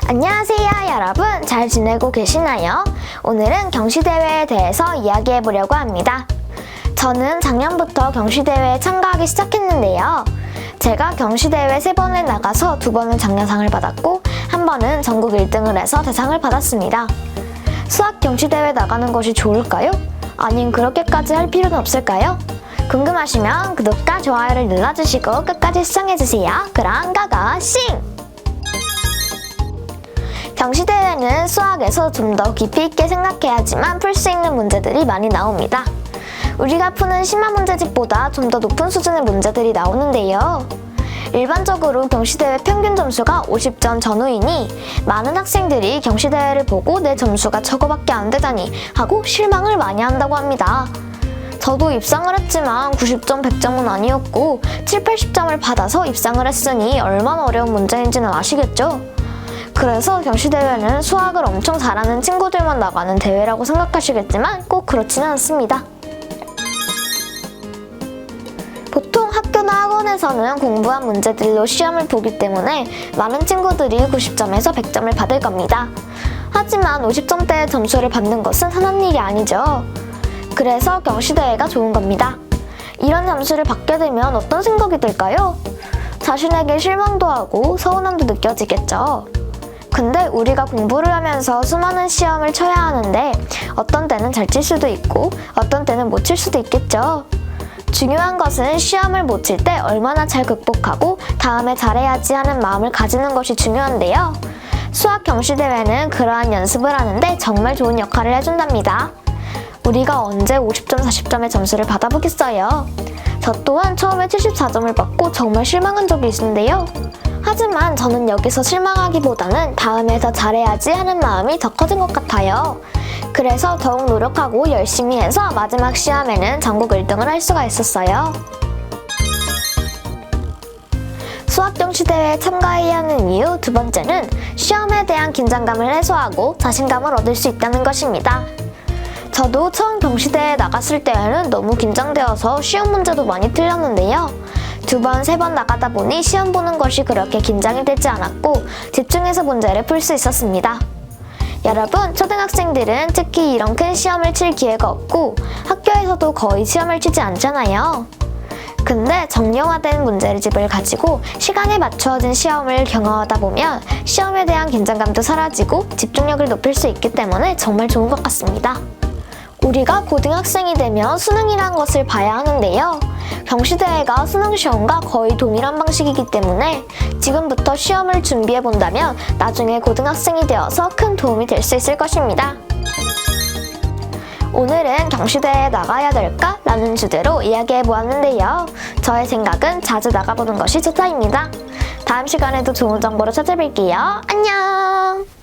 안녕하세요 여러분, 잘 지내고 계시나요? 오늘은 경시대회에 대해서 이야기해보려고 합니다. 저는 작년부터 경시대회에 참가하기 시작했는데요. 제가 경시대회 3번에 나가서 2번은 장려상을 받았고 1번은 전국 1등을 해서 대상을 받았습니다. 수학 경시대회 나가는 것이 좋을까요? 아님 그렇게까지 할 필요는 없을까요? 궁금하시면 구독과 좋아요를 눌러주시고 끝까지 시청해주세요. 그럼 고고싱! 경시대회는 수학에서 좀 더 깊이 있게 생각해야지만 풀 수 있는 문제들이 많이 나옵니다. 우리가 푸는 심화 문제집보다 좀 더 높은 수준의 문제들이 나오는데요. 일반적으로 경시대회 평균 점수가 50점 전후이니 많은 학생들이 경시대회를 보고 내 점수가 저거밖에 안 되다니 하고 실망을 많이 한다고 합니다. 저도 입상을 했지만 90점, 100점은 아니었고 7, 80점을 받아서 입상을 했으니 얼마나 어려운 문제인지는 아시겠죠? 그래서 경시대회는 수학을 엄청 잘하는 친구들만 나가는 대회라고 생각하시겠지만 꼭 그렇지는 않습니다. 보통 학교나 학원에서는 공부한 문제들로 시험을 보기 때문에 많은 친구들이 90점에서 100점을 받을 겁니다. 하지만 50점대의 점수를 받는 것은 흔한 일이 아니죠. 그래서 경시대회가 좋은 겁니다. 이런 점수를 받게 되면 어떤 생각이 들까요? 자신에게 실망도 하고 서운함도 느껴지겠죠. 근데 우리가 공부를 하면서 수많은 시험을 쳐야 하는데 어떤 때는 잘 칠 수도 있고 어떤 때는 못 칠 수도 있겠죠. 중요한 것은 시험을 못 칠 때 얼마나 잘 극복하고 다음에 잘해야지 하는 마음을 가지는 것이 중요한데요. 수학 경시대회는 그러한 연습을 하는데 정말 좋은 역할을 해준답니다. 우리가 언제 50점, 40점의 점수를 받아보겠어요? 저 또한 처음에 74점을 받고 정말 실망한 적이 있는데요. 하지만 저는 여기서 실망하기보다는 다음에 더 잘해야지 하는 마음이 더 커진 것 같아요. 그래서 더욱 노력하고 열심히 해서 마지막 시험에는 전국 1등을 할 수가 있었어요. 수학 경시대회에 참가해야 하는 이유 2번째는 시험에 대한 긴장감을 해소하고 자신감을 얻을 수 있다는 것입니다. 저도 처음 경시대회에 나갔을 때에는 너무 긴장되어서 시험 문제도 많이 틀렸는데요. 2번, 3번 나가다 보니 시험 보는 것이 그렇게 긴장이 되지 않았고 집중해서 문제를 풀 수 있었습니다. 여러분, 초등학생들은 특히 이런 큰 시험을 칠 기회가 없고 학교에서도 거의 시험을 치지 않잖아요. 근데 정형화된 문제집을 가지고 시간에 맞추어진 시험을 경험하다 보면 시험에 대한 긴장감도 사라지고 집중력을 높일 수 있기 때문에 정말 좋은 것 같습니다. 우리가 고등학생이 되면 수능이란 것을 봐야 하는데요. 경시대회가 수능시험과 거의 동일한 방식이기 때문에 지금부터 시험을 준비해본다면 나중에 고등학생이 되어서 큰 도움이 될 수 있을 것입니다. 오늘은 경시대회에 나가야 될까? 라는 주제로 이야기해보았는데요. 저의 생각은 자주 나가보는 것이 좋다입니다. 다음 시간에도 좋은 정보로 찾아뵐게요. 안녕!